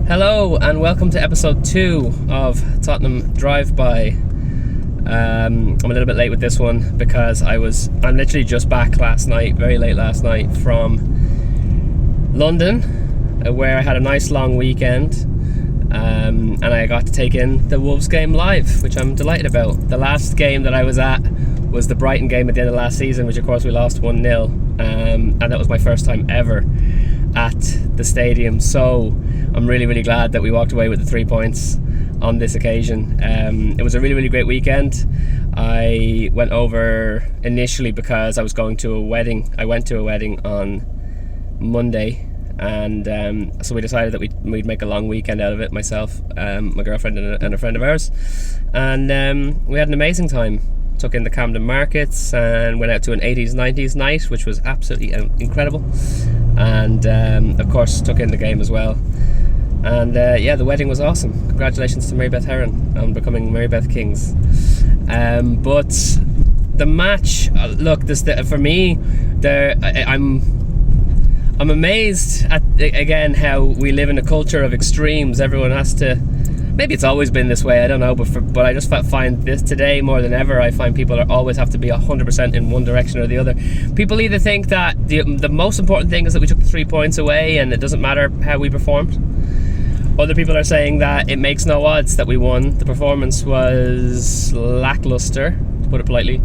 Hello and welcome to episode 2 of Tottenham Drive-By. I'm a little bit late with this one because I'm literally just back last night, very late last night, from London, where I had a nice long weekend, and I got to take in the Wolves game live, which I'm delighted about. The last game that I was at was the Brighton game at the end of last season, which of course we lost 1-0, and that was my first time ever at the stadium, so I'm really glad that we walked away with the 3 points on this occasion. It was a really great weekend. I went over initially because I was going to a wedding. I went to a wedding on Monday, and so we decided that we'd make a long weekend out of it, myself, my girlfriend and a friend of ours, and we had an amazing time. Took in the Camden markets and went out to an 80s 90s night, which was absolutely incredible, and of course took in the game as well. And the wedding was awesome. Congratulations to Mary Beth Heron on becoming Mary Beth Kings. But the match, look, for me, I'm amazed at, again, how we live in a culture of extremes. Everyone has to. Maybe it's always been this way, I don't know, but I just find this today more than ever. I find people always have to be 100% in one direction or the other. People either think that the most important thing is that we took the 3 points away and it doesn't matter how we performed. Other people are saying that it makes no odds that we won. The performance was lackluster, to put it politely,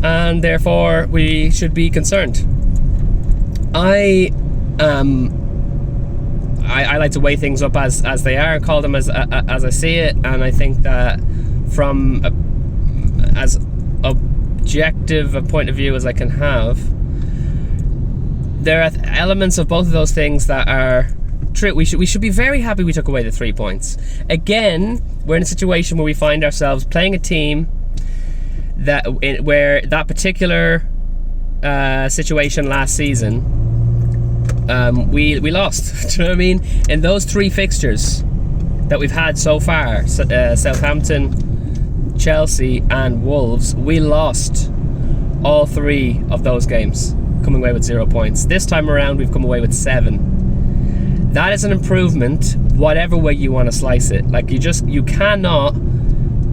and therefore we should be concerned. I like to weigh things up as they are and call them as I see it, and I think that from as objective a point of view as I can have, there are elements of both of those things that are true. We should be very happy we took away the 3 points. Again, we're in a situation where we find ourselves playing a team where that particular situation last season, we lost. Do you know what I mean? In those 3 fixtures that we've had so far, Southampton, Chelsea and Wolves, we lost all 3 of those games, coming away with 0 points. This time around we've come away with 7. That is an improvement, whatever way you want to slice it. Like, you cannot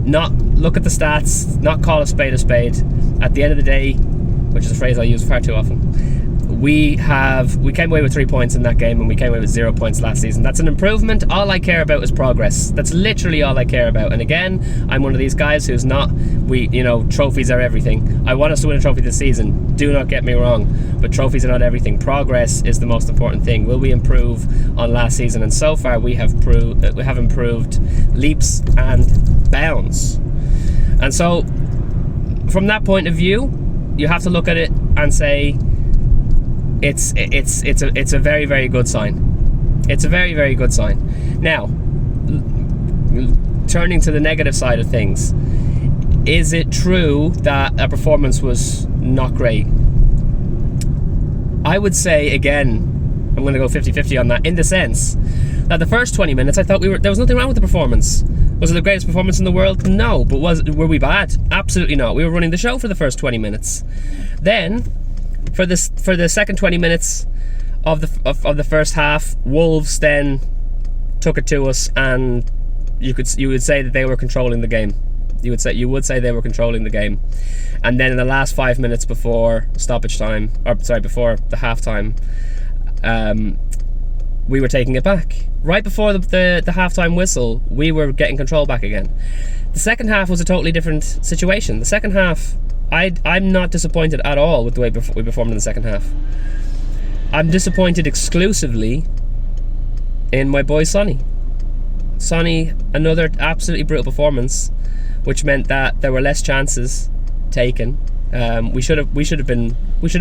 not look at the stats, not call a spade a spade. At the end of the day, which is a phrase I use far too often, we came away with 3 points in that game, and we came away with 0 points last season. That's an improvement. All I care about is progress. That's literally all I care about. And again, I'm one of these guys who's not, trophies are everything. I want us to win a trophy this season, do not get me wrong, but trophies are not everything. Progress is the most important thing. Will we improve on last season? And so far we have improved leaps and bounds. And so from that point of view, you have to look at it and say, it's a very good sign. It's a very good sign. Now, turning to the negative side of things, is it true that our performance was not great? I would say, again, I'm going to go 50-50 on that, in the sense that the first 20 minutes I thought there was nothing wrong with the performance. Was it the greatest performance in the world? No. But were we bad? Absolutely not. We were running the show for the first 20 minutes. Then for the second 20 minutes of the first half, Wolves then took it to us, and you would say that they were controlling the game. You would say they were controlling the game, and then in the last 5 minutes before stoppage time, before the half time, we were taking it back. Right before the halftime whistle, we were getting control back again. The second half was a totally different situation. The second half, I'm not disappointed at all with the way we performed in the second half. I'm disappointed exclusively in my boy Sonny. Sonny, another absolutely brutal performance, which meant that there were less chances taken. We should have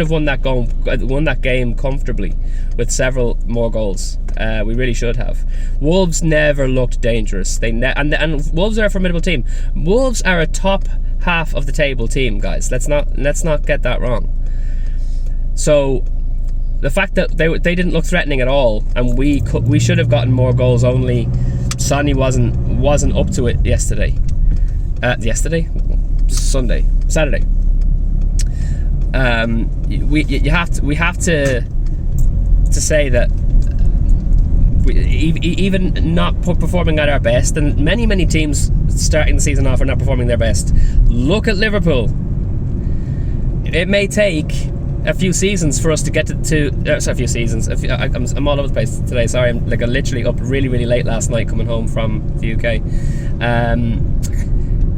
won that game comfortably with several more goals. We really should have. Wolves never looked dangerous. And Wolves are a formidable team. Wolves are a top half of the table team, guys. Let's not get that wrong. So the fact that they didn't look threatening at all, and we should have gotten more goals. Only Sonny wasn't up to it yesterday. Saturday. We have to say that even not performing at our best, and many teams starting the season off are not performing their best. Look at Liverpool. It may take a few seasons for us to get a few seasons. I'm all over the place today. Sorry, I'm literally up really late last night coming home from the UK.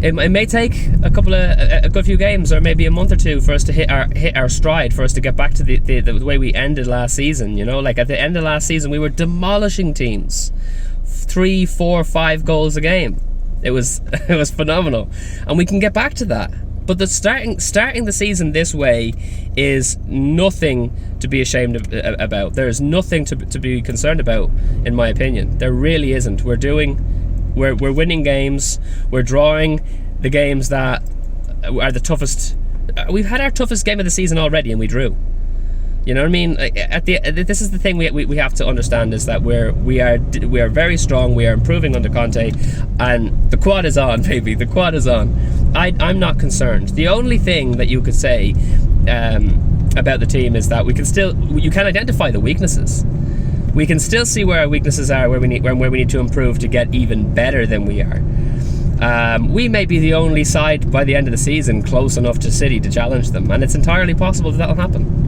It may take a good few games, or maybe a month or two, for us to hit our stride, for us to get back to the way we ended last season. At the end of last season, we were demolishing teams, 3, 4, 5 goals a game. It was phenomenal, and we can get back to that. But the starting the season this way is nothing to be ashamed about. There is nothing to be concerned about, in my opinion. There really isn't. We're winning games. We're drawing the games that are the toughest. We've had our toughest game of the season already, and we drew. You know what I mean? This is the thing we have to understand, is that we are very strong. We are improving under Conte, and the quad is on, baby. The quad is on. I'm not concerned. The only thing that you could say about the team is that you can identify the weaknesses. We can still see where our weaknesses are, where we need to improve to get even better than we are. We may be the only side by the end of the season close enough to City to challenge them, and it's entirely possible that'll happen.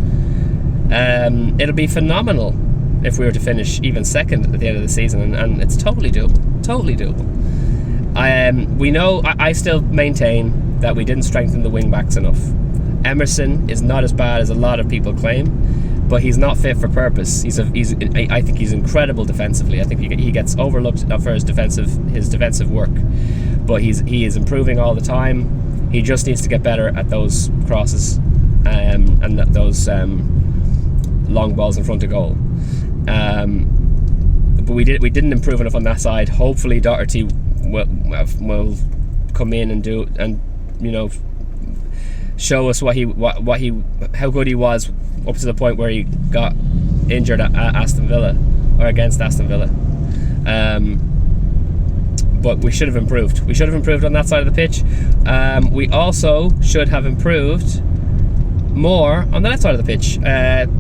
It'll be phenomenal if we were to finish even second at the end of the season, and it's totally doable. I still maintain that we didn't strengthen the wing backs enough. Emerson is not as bad as a lot of people claim, but he's not fit for purpose. I think he's incredible defensively. I think he gets overlooked for his defensive work, but he is improving all the time. He just needs to get better at those crosses and those long balls in front of goal. But we didn't improve enough on that side. Hopefully Doherty will come in and show us how good he was, up to the point where he got injured at Aston Villa, or against Aston Villa. But we should have improved. We should have improved on that side of the pitch. We also should have improved more on the left side of the pitch.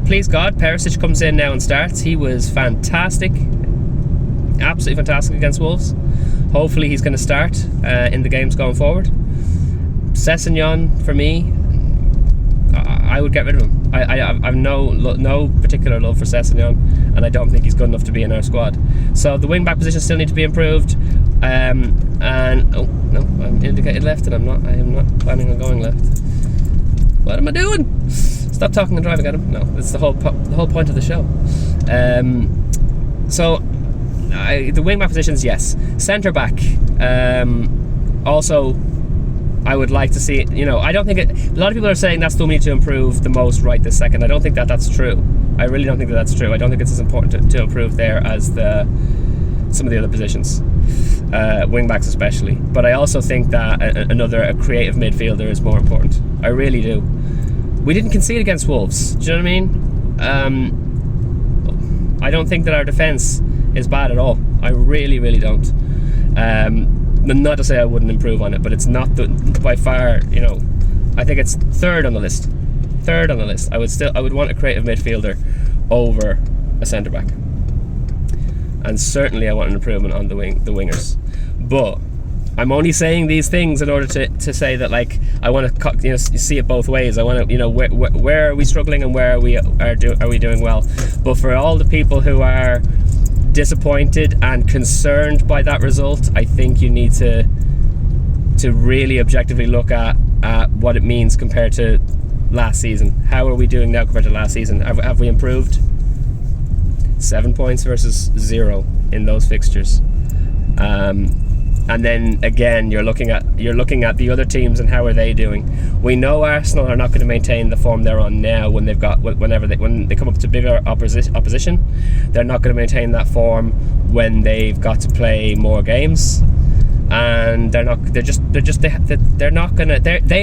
Please God, Perisic comes in now and starts. He was fantastic, absolutely fantastic against Wolves. Hopefully he's going to start in the games going forward. Sessegnon, for me, I would get rid of him. I've no particular love for Sessegnon, and I don't think he's good enough to be in our squad. So the wing back positions still need to be improved. And I'm indicated left, and I am not planning on going left. What am I doing? Stop talking and driving at him. No, it's the whole point of the show. The wing back positions, yes. Centre back, also, I would like to see it. I don't think a lot of people are saying that's the one we need to improve the most right this second. I don't think that's true. I really don't think that's true. I don't think it's as important to improve there as some of the other positions, wing backs especially. But I also think that a creative midfielder is more important. I really do. We didn't concede against Wolves. Do you know what I mean? I don't think that our defence is bad at all. I really don't. Not to say I wouldn't improve on it, but it's not by far. I think it's third on the list. I would want a creative midfielder over a centre back, and certainly I want an improvement on the wingers. But I'm only saying these things in order to say that, I want to see it both ways. I want to where are we struggling and where are we doing well. But for all the people who are disappointed and concerned by that result, I think you need to really objectively look at what it means compared to last season. How are we doing now compared to last season? Have we improved? 7 points versus 0 in those fixtures. And then again, you're looking at the other teams and how are they doing. We know Arsenal are not going to maintain the form they're on now when they come up to bigger opposition. They're not going to maintain that form when they've got to play more games, and they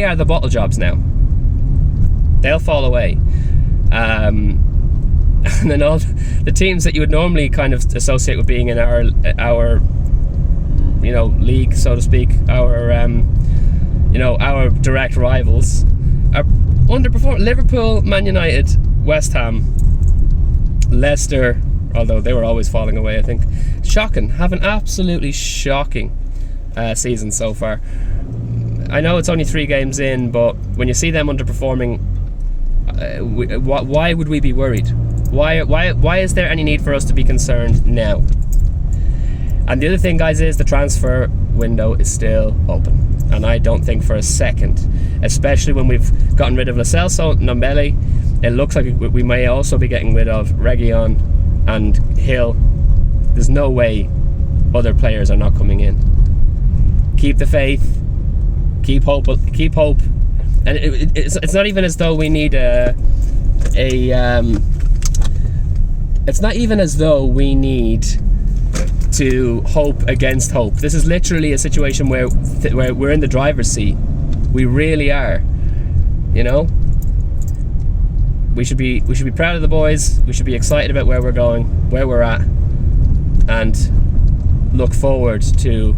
are the bottle jobs now. They'll fall away. And then all the teams that you would normally kind of associate with being in our league, so to speak, our direct rivals, are underperforming. Liverpool, Man United, West Ham, Leicester although they were always falling away, I think. Shocking. Have an absolutely shocking season so far. I know it's only 3 games in, but when you see them underperforming, why would we be worried? Why is there any need for us to be concerned now? And the other thing, guys, is the transfer window is still open, and I don't think for a second, especially when we've gotten rid of Lo Celso, Ndombele, it looks like we may also be getting rid of Reguilon and Hill. There's no way other players are not coming in. Keep the faith, keep hope, and it's not even as though we need it's not even as though we need to hope against hope. This is literally a situation where we're in the driver's seat. We really are. You know, we should be proud of the boys. We should be excited about where we're going, where we're at, and look forward to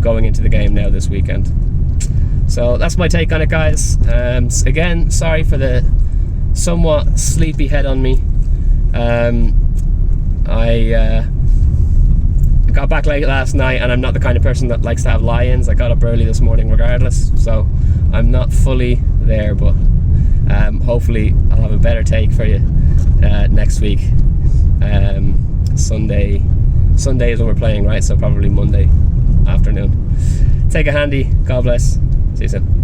going into the game now this weekend. So that's my take on it, guys. Again, sorry for the somewhat sleepy head on me. I got back late last night, and I'm not the kind of person that likes to have lie-ins. I got up early this morning regardless, so I'm not fully there, but hopefully I'll have a better take for you next week. Sunday is when we're playing, right? So probably Monday afternoon. Take it handy. God bless. See you soon.